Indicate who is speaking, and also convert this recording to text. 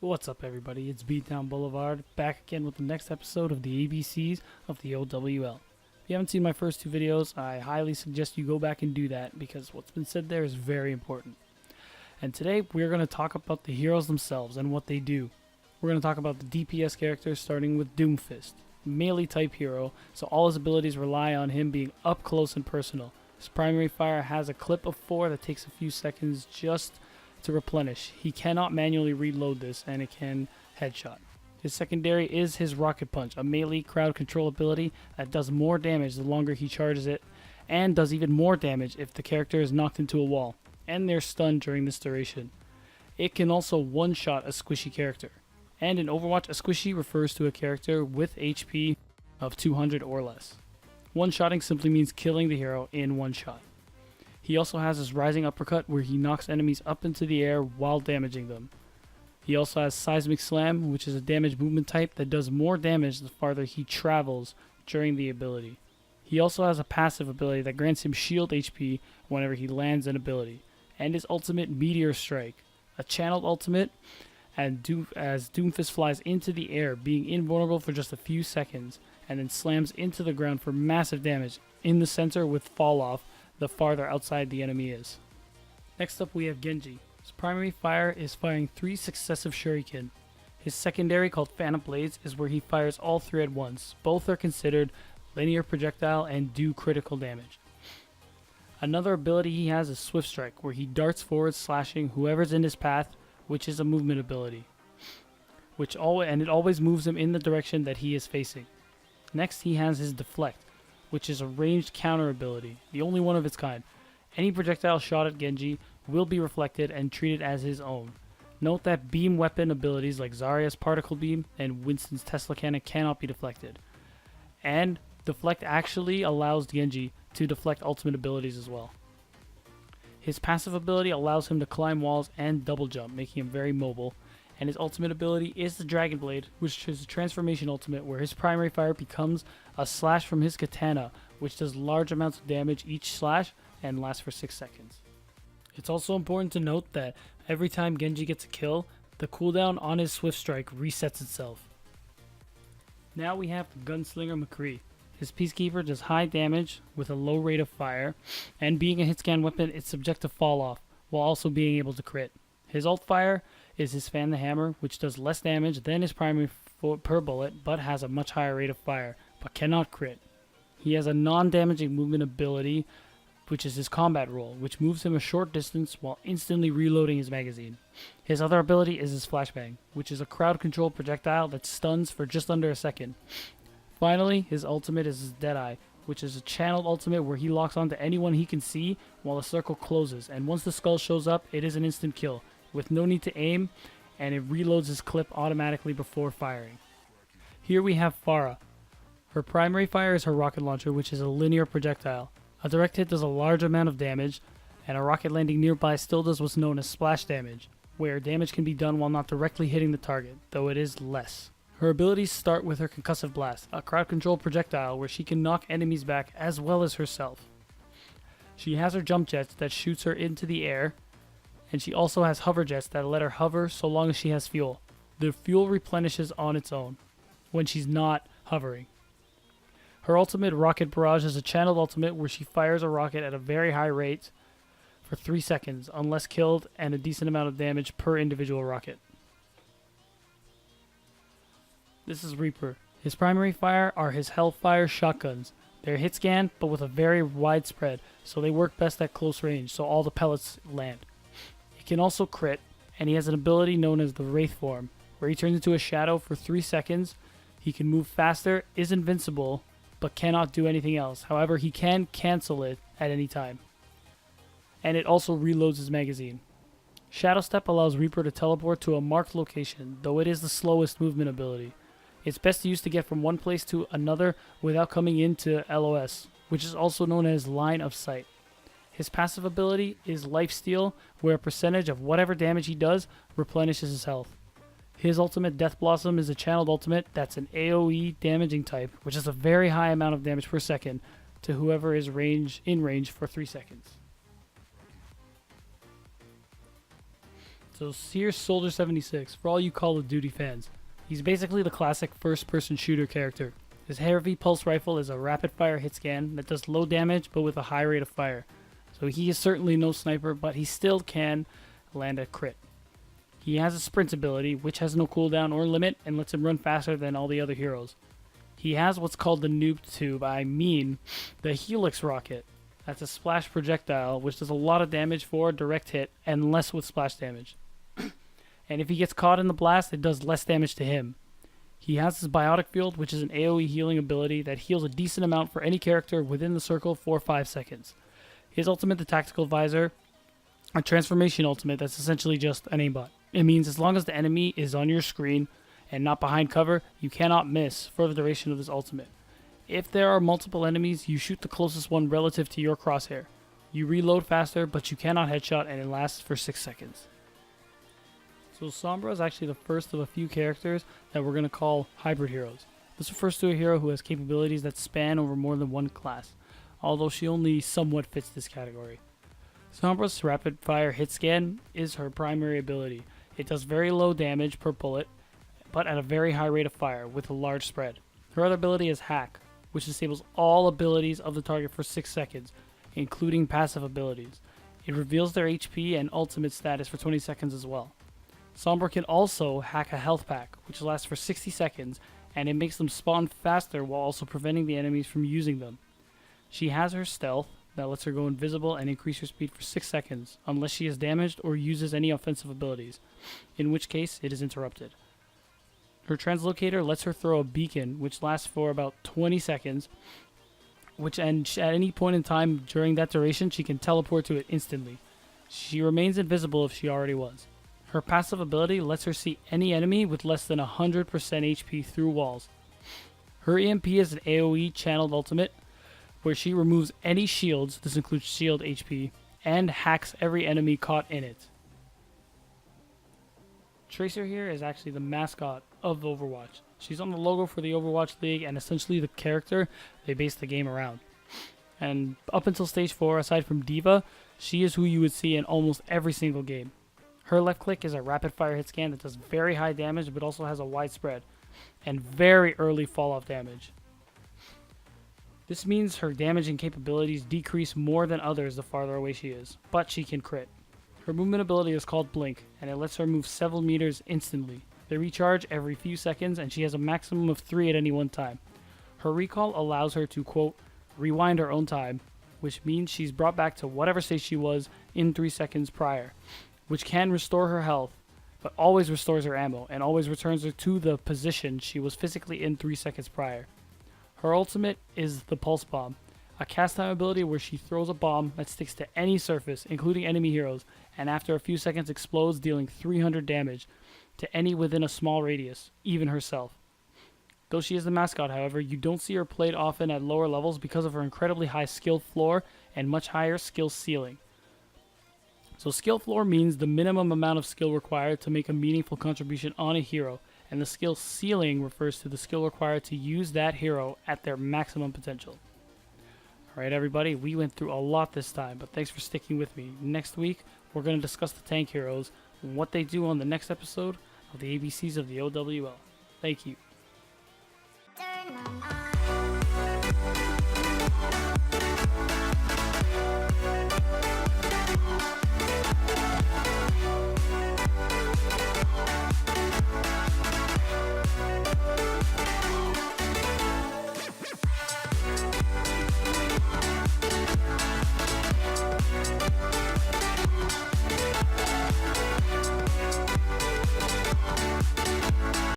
Speaker 1: What's up, everybody? It's Beatdown Boulevard, back again with the next episode of the ABCs of the OWL. If you haven't seen my first two videos, I highly suggest you go back and do that because what's been said there is very important. And today we're going to talk about the heroes themselves and what they do. We're going to talk about the DPS characters, starting with Doomfist, melee type hero, so all his abilities rely on him being up close and personal. His primary fire has a clip of 4 that takes a few seconds just to replenish. He cannot manually reload this, and it can headshot. His secondary is his rocket punch, a melee crowd control ability that does more damage the longer he charges it, and does even more damage if the character is knocked into a wall, and they're stunned during this duration. It can also one-shot a squishy character, and in Overwatch, a squishy refers to a character with HP of 200 or less. One-shotting simply means killing the hero in one shot. He also has his rising uppercut where he knocks enemies up into the air while damaging them. He also has seismic slam, which is a damage movement type that does more damage the farther he travels during the ability. He also has a passive ability that grants him shield HP whenever he lands an ability, and his ultimate Meteor Strike, a channeled ultimate as Doomfist flies into the air, being invulnerable for just a few seconds, and then slams into the ground for massive damage in the center with fall off the farther outside the enemy is. Next up we have Genji. His primary fire is firing 3 successive shuriken. His secondary, called Phantom Blades, is where he fires all 3 at once. Both are considered linear projectile and do critical damage. Another ability he has is Swift Strike, where he darts forward slashing whoever's in his path, which is a movement ability. It always moves him in the direction that he is facing. Next he has his Deflect, which is a ranged counter ability, the only one of its kind. Any projectile shot at Genji will be reflected and treated as his own. Note that beam weapon abilities like Zarya's Particle Beam and Winston's Tesla Cannon cannot be deflected. And Deflect actually allows Genji to deflect ultimate abilities as well. His passive ability allows him to climb walls and double jump, making him very mobile. And his ultimate ability is the Dragon Blade, which is a transformation ultimate where his primary fire becomes a slash from his katana, which does large amounts of damage each slash and lasts for 6 seconds. It's also important to note that every time Genji gets a kill, the cooldown on his Swift Strike resets itself. Now we have Gunslinger McCree. His Peacekeeper does high damage with a low rate of fire, and being a hit scan weapon, it's subject to fall off, while also being able to crit. His ult fire is his Fan the Hammer, which does less damage than his primary per bullet, but has a much higher rate of fire, but cannot crit. He has a non-damaging movement ability, which is his Combat Roll, which moves him a short distance while instantly reloading his magazine. His other ability is his Flashbang, which is a crowd control projectile that stuns for just under a second. Finally, his ultimate is his Deadeye, which is a channeled ultimate where he locks onto anyone he can see while the circle closes, and once the skull shows up, it is an instant kill, with no need to aim, and it reloads his clip automatically before firing. Here we have Farah. Her primary fire is her rocket launcher, which is a linear projectile. A direct hit does a large amount of damage, and a rocket landing nearby still does what's known as splash damage, where damage can be done while not directly hitting the target, though it is less. Her abilities start with her Concussive Blast, a crowd control projectile where she can knock enemies back as well as herself. She has her jump jets that shoots her into the air, and she also has hover jets that let her hover so long as she has fuel. The fuel replenishes on its own when she's not hovering. Her ultimate, Rocket Barrage, is a channeled ultimate where she fires a rocket at a very high rate for 3 seconds, unless killed, and a decent amount of damage per individual rocket. This is Reaper. His primary fire are his Hellfire shotguns. They're hit scan, but with a very wide spread, so they work best at close range, so all the pellets land. He can also crit, and he has an ability known as the Wraith Form, where he turns into a shadow for 3 seconds. He can move faster, is invincible, but cannot do anything else. However, he can cancel it at any time. And it also reloads his magazine. Shadow Step allows Reaper to teleport to a marked location, though it is the slowest movement ability. It's best used to get from one place to another without coming into LOS, which is also known as Line of Sight. His passive ability is Lifesteal, where a percentage of whatever damage he does replenishes his health. His ultimate, Death Blossom, is a channeled ultimate that's an AoE damaging type, which is a very high amount of damage per second to whoever is in range for 3 seconds. So here's Soldier 76 for all you Call of Duty fans. He's basically the classic first-person shooter character. His heavy pulse rifle is a rapid-fire hit scan that does low damage but with a high rate of fire. So he is certainly no sniper, but he still can land a crit. He has a sprint ability, which has no cooldown or limit and lets him run faster than all the other heroes. He has what's called the noob tube, the Helix rocket. That's a splash projectile, which does a lot of damage for a direct hit and less with splash damage. And if he gets caught in the blast, it does less damage to him. He has his Biotic Field, which is an AoE healing ability that heals a decent amount for any character within the circle for 5 seconds. His ultimate, the Tactical Visor, a transformation ultimate that's essentially just an aimbot. It means as long as the enemy is on your screen and not behind cover, you cannot miss for the duration of this ultimate. If there are multiple enemies, you shoot the closest one relative to your crosshair. You reload faster, but you cannot headshot, and it lasts for 6 seconds. So Sombra is actually the first of a few characters that we're going to call hybrid heroes. This refers to a hero who has capabilities that span over more than one class, although she only somewhat fits this category. Sombra's rapid fire hit scan is her primary ability. It does very low damage per bullet, but at a very high rate of fire with a large spread. Her other ability is Hack, which disables all abilities of the target for 6 seconds, including passive abilities. It reveals their HP and ultimate status for 20 seconds as well. Sombra can also hack a health pack, which lasts for 60 seconds, and it makes them spawn faster while also preventing the enemies from using them. She has her stealth, that lets her go invisible and increase her speed for 6 seconds, unless she is damaged or uses any offensive abilities, in which case it is interrupted. Her translocator lets her throw a beacon, which lasts for about 20 seconds, and at any point in time during that duration, she can teleport to it instantly. She remains invisible if she already was. Her passive ability lets her see any enemy with less than 100% HP through walls. Her EMP is an AoE channeled ultimate, where she removes any shields, this includes shield HP, and hacks every enemy caught in it. Tracer here is actually the mascot of Overwatch. She's on the logo for the Overwatch League and essentially the character they base the game around. And up until stage 4, aside from Diva, she is who you would see in almost every single game. Her left click is a rapid fire hit scan that does very high damage but also has a wide spread and very early fall off damage. This means her damaging capabilities decrease more than others the farther away she is, but she can crit. Her movement ability is called Blink, and it lets her move several meters instantly. They recharge every few seconds, and she has a maximum of 3 at any one time. Her recall allows her to, quote, rewind her own time, which means she's brought back to whatever state she was in 3 seconds prior, which can restore her health, but always restores her ammo, and always returns her to the position she was physically in 3 seconds prior. Her ultimate is the Pulse Bomb, a cast time ability where she throws a bomb that sticks to any surface, including enemy heroes, and after a few seconds explodes, dealing 300 damage to any within a small radius, even herself. Though she is the mascot, however, you don't see her played often at lower levels because of her incredibly high skill floor and much higher skill ceiling. So skill floor means the minimum amount of skill required to make a meaningful contribution on a hero, and the skill ceiling refers to the skill required to use that hero at their maximum potential. Alright everybody, we went through a lot this time, but thanks for sticking with me. Next week, we're going to discuss the tank heroes and what they do on the next episode of the ABCs of the OWL. Thank you.